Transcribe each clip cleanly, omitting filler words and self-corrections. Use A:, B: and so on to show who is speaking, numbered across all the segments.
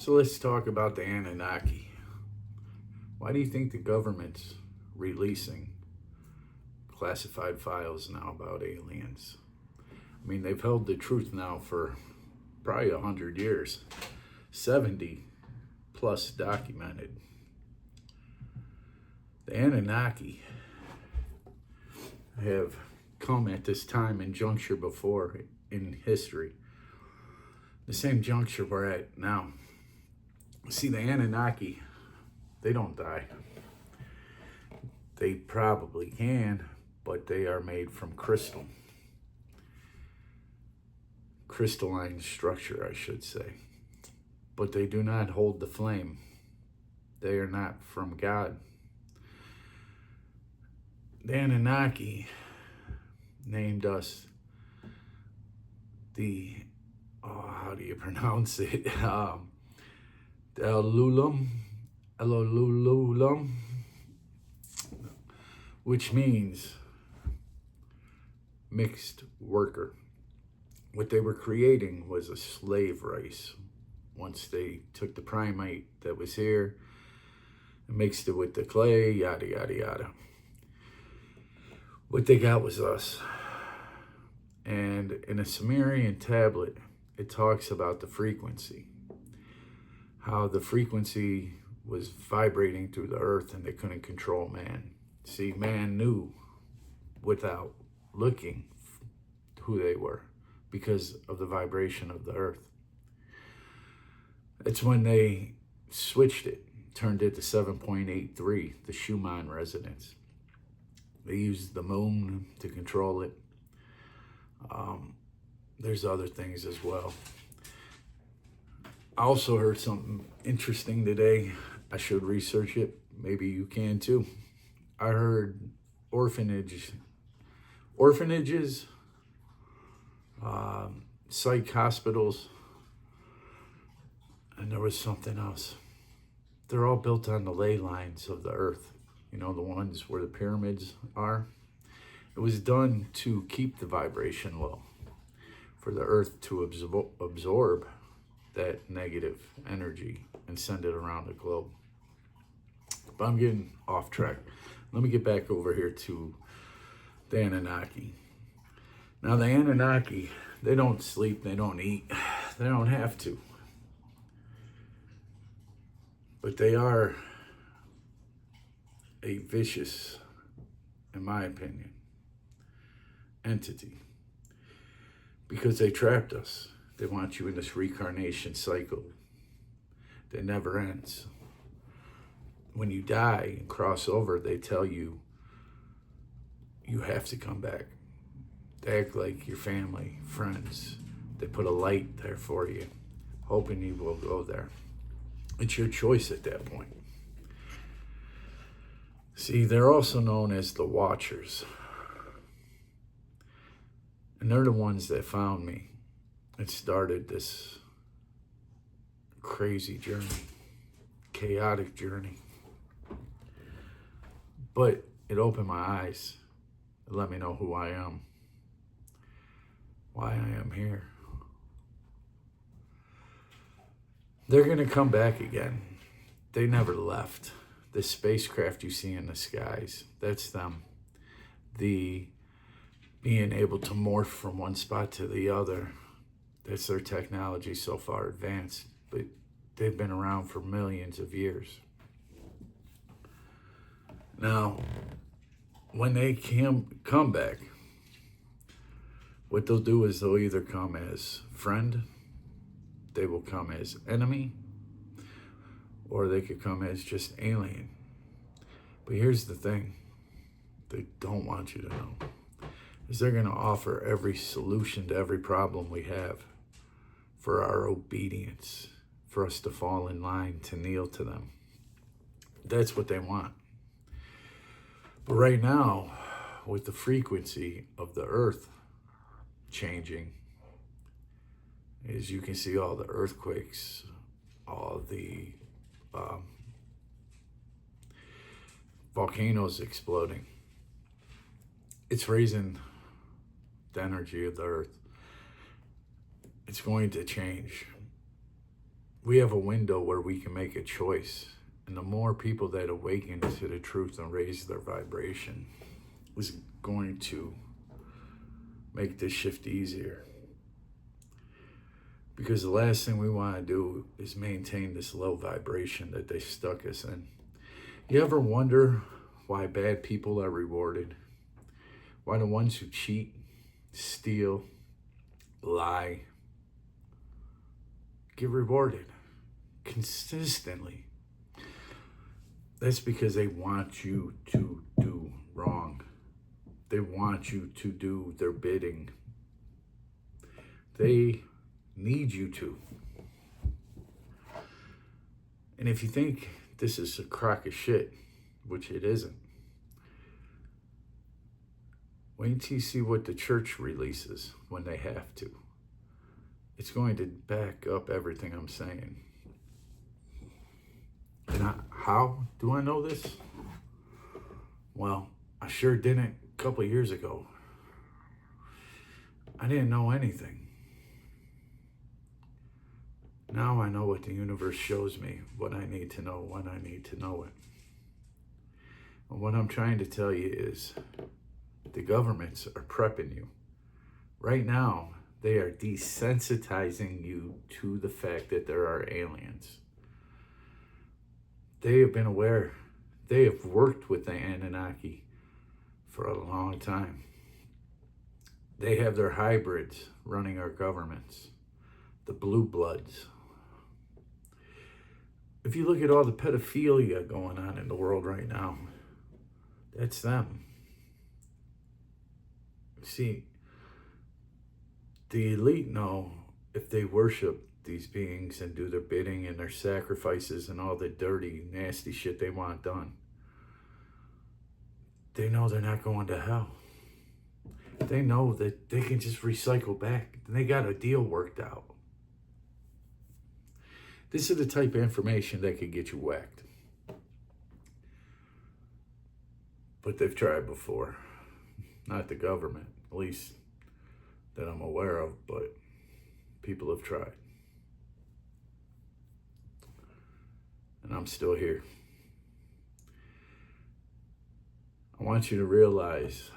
A: So let's talk about the Annunaki. Why do you think the government's releasing classified files now about aliens? I mean, they've held the truth now for probably 100 years, 70 plus documented. The Anunnaki have come at this time and juncture before in history, the same juncture we're at now. See, the Anunnaki, they don't die. They probably can, but they are made from crystal. Crystalline structure, I should say. But they do not hold the flame. They are not from God. The Anunnaki named us the, how do you pronounce it? Elulum, which means mixed worker. What they were creating was a slave race. Once they took the primate that was here and mixed it with the clay, yada, yada, yada. What they got was us. And in a Sumerian tablet, it talks about the frequency. How the frequency was vibrating through the earth and they couldn't control man. See, man knew without looking who they were because of the vibration of the earth. It's when they switched it, turned it to 7.83, the Schumann resonance. They used the moon to control it. There's other things as well. I also heard something interesting today. I should research it. Maybe you can too. I heard orphanages, psych hospitals, and there was something else. They're all built on the ley lines of the earth. You know, the ones where the pyramids are. It was done to keep the vibration low, for the earth to absorb that negative energy and send it around the globe. But I'm getting off track. Let me get back over here to the Anunnaki. Now the Anunnaki, they don't sleep, they don't eat, they don't have to. But they are a vicious, in my opinion, entity. Because they trapped us. They want you in this reincarnation cycle that never ends. When you die and cross over, they tell you, you have to come back. They act like your family, friends. They put a light there for you, hoping you will go there. It's your choice at that point. See, they're also known as the Watchers. And they're the ones that found me. It started this crazy journey, chaotic journey. But it opened my eyes. It let me know who I am, why I am here. They're going to come back again. They never left. The spacecraft you see in the skies, that's them. The being able to morph from one spot to the other, that's their technology so far advanced, but they've been around for millions of years. Now, when they come back, what they'll do is they'll either come as friend, they will come as enemy, or they could come as just alien. But here's the thing they don't want you to know, is they're going to offer every solution to every problem we have for our obedience, for us to fall in line, to kneel to them. That's what they want. But right now, with the frequency of the earth changing, as you can see all the earthquakes, all the volcanoes exploding, it's raising the energy of the earth. It's going to change. we have a window where we can make a choice. And the more people that awaken to the truth and raise their vibration is going to make this shift easier. Because the last thing we want to do is maintain this low vibration that they stuck us in. You ever wonder why bad people are rewarded? Why the ones who cheat, steal, lie, get rewarded consistently? That's because they want you to do wrong. They want you to do their bidding. They need you to. And if you think this is a crock of shit, which it isn't, wait until you see what the church releases when they have to. It's going to back up everything I'm saying. And how do I know this? Well, I sure didn't a couple of years ago. I didn't know anything. Now I know what the universe shows me, what I need to know when I need to know it. And what I'm trying to tell you is the governments are prepping you. Right now, they are desensitizing you to the fact that there are aliens. They have been aware. They have worked with the Annunaki for a long time. They have their hybrids running our governments, the blue bloods. If you look at all the pedophilia going on in the world right now, that's them. See, the elite know if they worship these beings and do their bidding and their sacrifices and all the dirty, nasty shit they want done, they know they're not going to hell. They know that they can just recycle back. They got a deal worked out. This is the type of information that could get you whacked. But they've tried before. Not the government, at least that I'm aware of, but people have tried. And I'm still here. I want you to realize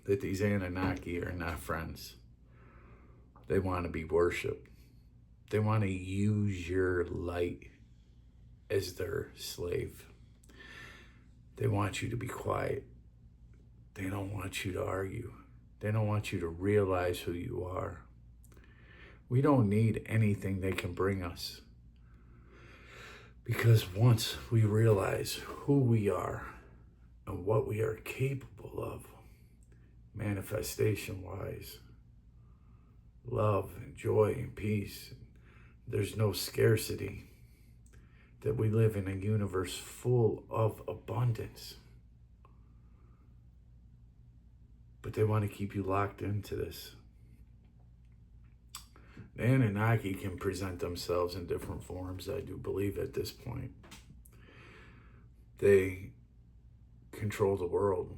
A: that these Annunaki are not friends. They want to be worshipped. They want to use your light as their slave. They want you to be quiet. They don't want you to argue. They don't want you to realize who you are. We don't need anything they can bring us. Because once we realize who we are and what we are capable of, manifestation-wise, love and joy and peace, there's no scarcity, that we live in a universe full of abundance. But they want to keep you locked into this. The Anunnaki can present themselves in different forms, I do believe at this point. They control the world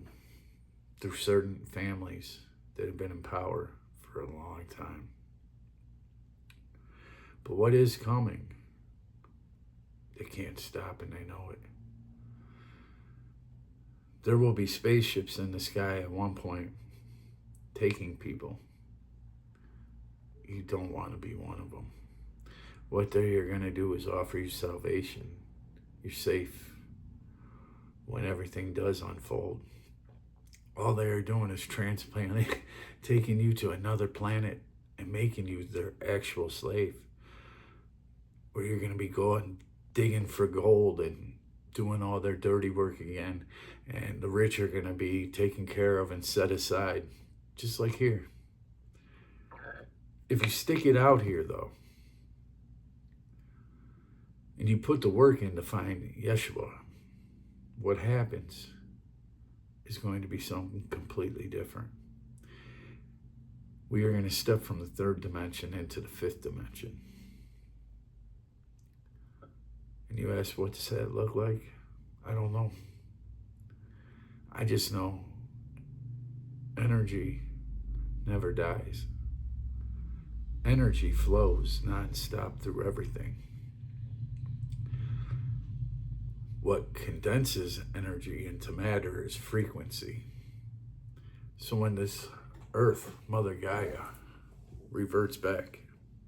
A: through certain families that have been in power for a long time. But what is coming, they can't stop and they know it. There will be spaceships in the sky at one point taking people. You don't want to be one of them. What they are going to do is offer you salvation. You're safe when everything does unfold. All they are doing is transplanting, taking you to another planet and making you their actual slave. Where you're going to be going digging for gold and doing all their dirty work again. And the rich are going to be taken care of and set aside, just like here. If you stick it out here, though, and you put the work in to find Yeshua, what happens is going to be something completely different. We are going to step from the third dimension into the fifth dimension. And you ask, what does that look like? I don't know. I just know energy never dies. Energy flows non-stop through everything. What condenses energy into matter is frequency. So when this Earth, Mother Gaia, reverts back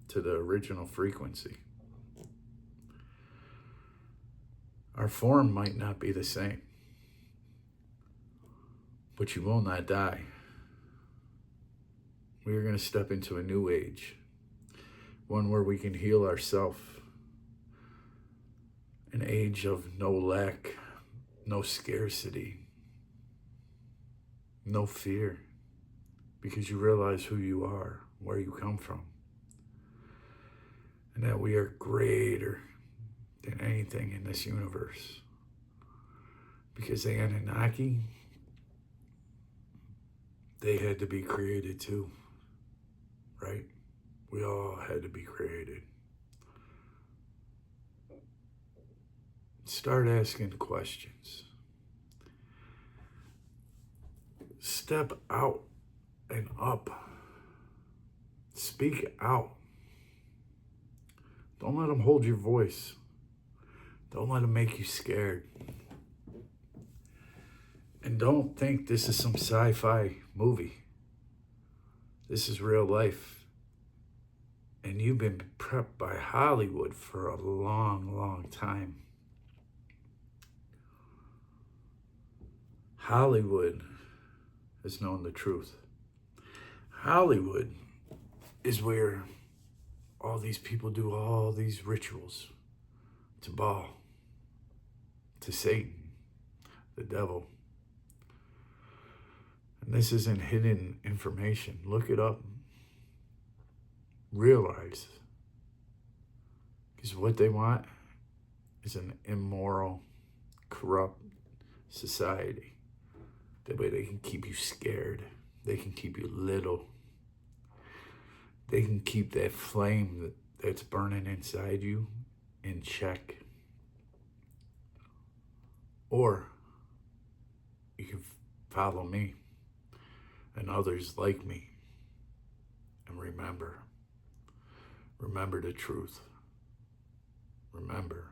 A: to the original frequency, our form might not be the same, but you will not die. We are going to step into a new age, one where we can heal ourselves, an age of no lack, no scarcity, no fear, because you realize who you are, where you come from, and that we are greater than anything in this universe. Because the Annunaki, they had to be created too, right? We all had to be created. Start asking questions. Step out and up. Speak out. Don't let them hold your voice. Don't let them make you scared. And don't think this is some sci-fi movie. This is real life. And you've been prepped by Hollywood for a long, long time. Hollywood has known the truth. Hollywood is where all these people do all these rituals to Baal, to Satan, the devil. And this isn't hidden information. Look it up. Realize. Because what they want is an immoral, corrupt society. That way they can keep you scared. They can keep you little. They can keep that flame that's burning inside you in check. Or you can follow me and others like me. And remember the truth. Remember